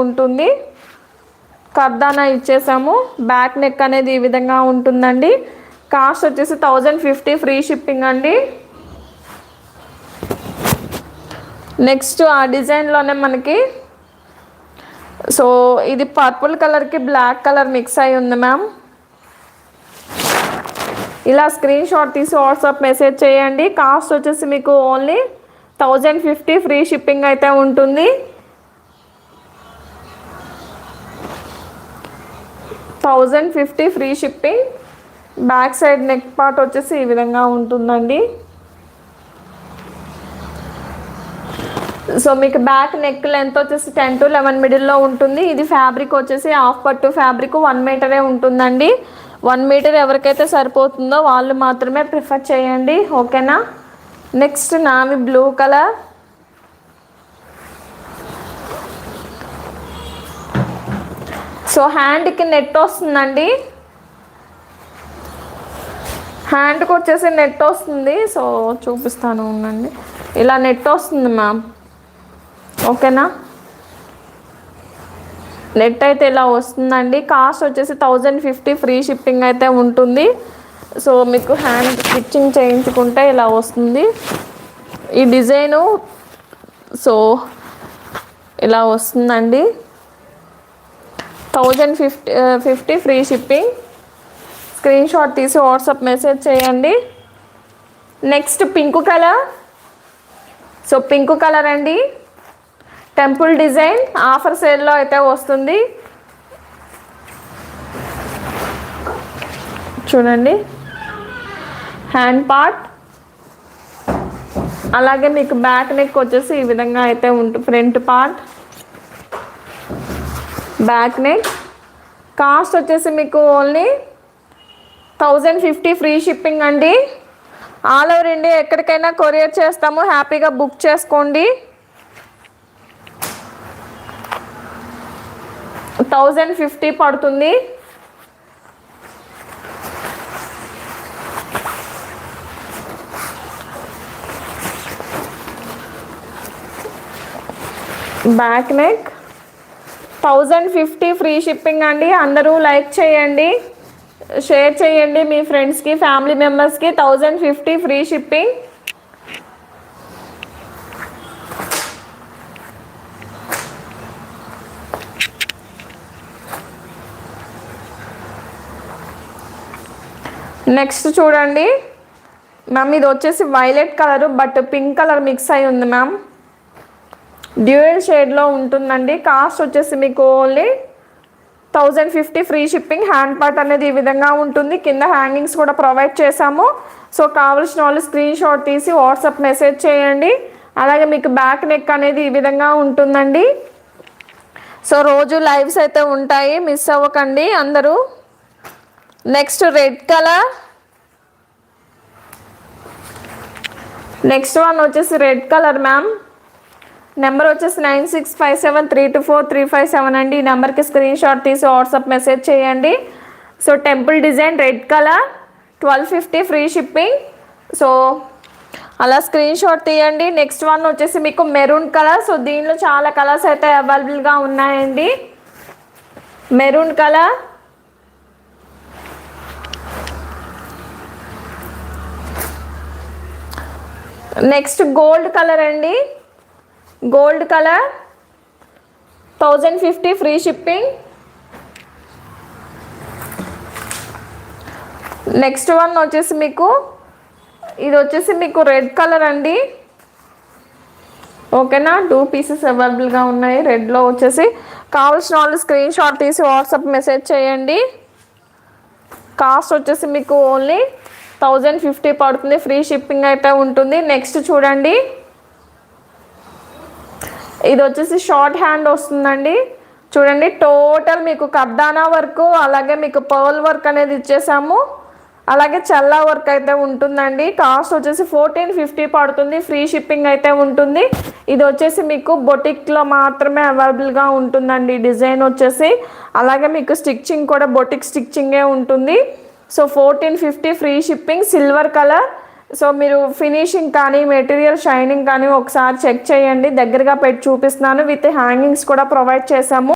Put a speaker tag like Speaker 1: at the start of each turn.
Speaker 1: ఉంటుంది. కర్దానా ఇచ్చేసాము. Back neck అనేది ఈ విధంగా ఉంటుందండి. కాస్ట్ వచ్చేసి 1050 ఫ్రీ షిప్పింగ్ అండి. నెక్స్ట్ ఆ డిజైన్లోనే మనకి సో ఇది పర్పుల్ కలర్కి బ్లాక్ కలర్ మిక్స్ అయి ఉంది మ్యామ్. ఇలా స్క్రీన్ షాట్ తీసి వాట్సాప్ మెసేజ్ చేయండి. కాస్ట్ వచ్చేసి మీకు ఓన్లీ 1050 ఫ్రీ షిప్పింగ్ అయితే ఉంటుంది. 1050 free shipping. Back side neck part వచ్చేసి ఈ విధంగా ఉంటుందండి. సో మీకు బ్యాక్ నెక్ లెంత్ వచ్చేసి 10 to 11 మిడిల్లో ఉంటుంది. ఇది ఫ్యాబ్రిక్ వచ్చేసి హాఫ్ పట్టు ఫ్యాబ్రిక్ 1 మీటరే ఉంటుందండి. 1 మీటర్ ఎవరికైతే సరిపోతుందో వాళ్ళు మాత్రమే ప్రిఫర్ చేయండి, ఓకేనా. నెక్స్ట్ నావి బ్లూ కలర్. సో హ్యాండ్కి నెట్ వస్తుందండి. హ్యాండ్కి వచ్చేసి నెట్ వస్తుంది. సో చూపిస్తాను ఉండండి. ఇలా నెట్ వస్తుంది మ్యామ్, ఓకేనా. నెట్ అయితే ఇలా వస్తుందండి. కాస్ట్ వచ్చేసి 1050 ఫ్రీ షిప్పింగ్ అయితే ఉంటుంది. సో మీకు హ్యాండ్ స్టిచ్చింగ్ చేయించుకుంటే ఇలా వస్తుంది ఈ డిజైను. సో ఇలా వస్తుందండి. 1050 ఫ్రీ షిప్పింగ్. స్క్రీన్ షాట్ తీసి వాట్సాప్ మెసేజ్ చేయండి. Next pink colour. So pink colour అండి. టెంపుల్ డిజైన్ ఆఫర్ సేల్లో అయితే వస్తుంది. చూడండి హ్యాండ్ పార్ట్, అలాగే మీకు బ్యాక్ నెక్ వచ్చేసి ఈ విధంగా అయితే ఉంటుంది. Front part, back neck. Cost వచ్చేసి మీకు ఓన్లీ 1050 ఫ్రీ షిప్పింగ్ అండి. ఆల్ ఓవర్ ఇండియా ఎక్కడికైనా కొరియర్ చేస్తాము, హ్యాపీగా బుక్ చేసుకోండి. 1050 పడుతుంది. బ్యాక్ నెక్ 1050 ఫ్రీ షిప్పింగ్ అండి. అందరూ లైక్ చేయండి, షేర్ చేయండి మీ ఫ్రెండ్స్కి, ఫ్యామిలీ మెంబర్స్కి. 1050 ఫ్రీ షిప్పింగ్. నెక్స్ట్ చూడండి మ్యామ్, ఇది వచ్చేసి violet colour but pink colour mix అయి ఉంది మ్యామ్. డ్యూయల్ షేడ్లో ఉంటుందండి. కాస్ట్ వచ్చేసి మీకు only 1050 free shipping. Hand part అనేది ఈ విధంగా ఉంటుంది. కింద హ్యాంగింగ్స్ కూడా ప్రొవైడ్ చేసాము. సో కావాల్సిన వాళ్ళు స్క్రీన్ షాట్ తీసి వాట్సాప్ మెసేజ్ చేయండి. అలాగే మీకు బ్యాక్ నెక్ అనేది ఈ విధంగా ఉంటుందండి. సో రోజు లైవ్స్ అయితే ఉంటాయి, మిస్ అవ్వకండి అందరూ. Next red colour. Next one వచ్చేసి రెడ్ కలర్ మ్యామ్. నెంబర్ వచ్చేసి 9657324357 అండి. ఈ నెంబర్కి స్క్రీన్ షాట్ తీసి వాట్సాప్ మెసేజ్ చేయండి. So temple design red colour 1250 free shipping. So అలా స్క్రీన్ షాట్ తీయండి. నెక్స్ట్ వన్ వచ్చేసి మీకు మెరూన్ కలర్. సో దీనిలో చాలా కలర్స్ అయితే అవైలబుల్గా ఉన్నాయండి. Maroon colour, next gold colour అండి. Gold colour 1050 free shipping. Next one వచ్చేసి మీకు ఇది వచ్చేసి మీకు రెడ్ కలర్ అండి, ఓకేనా. 2 పీసెస్ అవైలబుల్గా ఉన్నాయి రెడ్లో వచ్చేసి. కావాల్సిన వాళ్ళు స్క్రీన్ షాట్ తీసి వాట్సాప్ మెసేజ్ చేయండి. కాస్ట్ వచ్చేసి మీకు ఓన్లీ 1050 పడుతుంది. ఫ్రీ షిప్పింగ్ అయితే ఉంటుంది. నెక్స్ట్ చూడండి, ఇది వచ్చేసి షార్ట్ హ్యాండ్ వస్తుందండి. చూడండి టోటల్ మీకు కర్దానా వర్క్, అలాగే మీకు పర్ల్ వర్క్ అనేది ఇచ్చేసాము. అలాగే చల్లా వర్క్ అయితే ఉంటుందండి. కాస్ట్ వచ్చేసి 1450 పడుతుంది. ఫ్రీ షిప్పింగ్ అయితే ఉంటుంది. ఇది వచ్చేసి మీకు బొటిక్లో మాత్రమే అవైలబుల్గా ఉంటుందండి డిజైన్ వచ్చేసి. అలాగే మీకు స్టిచ్చింగ్ కూడా బొటిక్ స్టిచ్చింగే ఉంటుంది. So 1450 free shipping. Silver colour so మీరు ఫినిషింగ్ కానీ మెటీరియల్ షైనింగ్ కానీ ఒకసారి చెక్ చేయండి. దగ్గరగా పెట్టి చూపిస్తున్నాను. విత్ హ్యాంగింగ్స్ కూడా ప్రొవైడ్ చేశాము.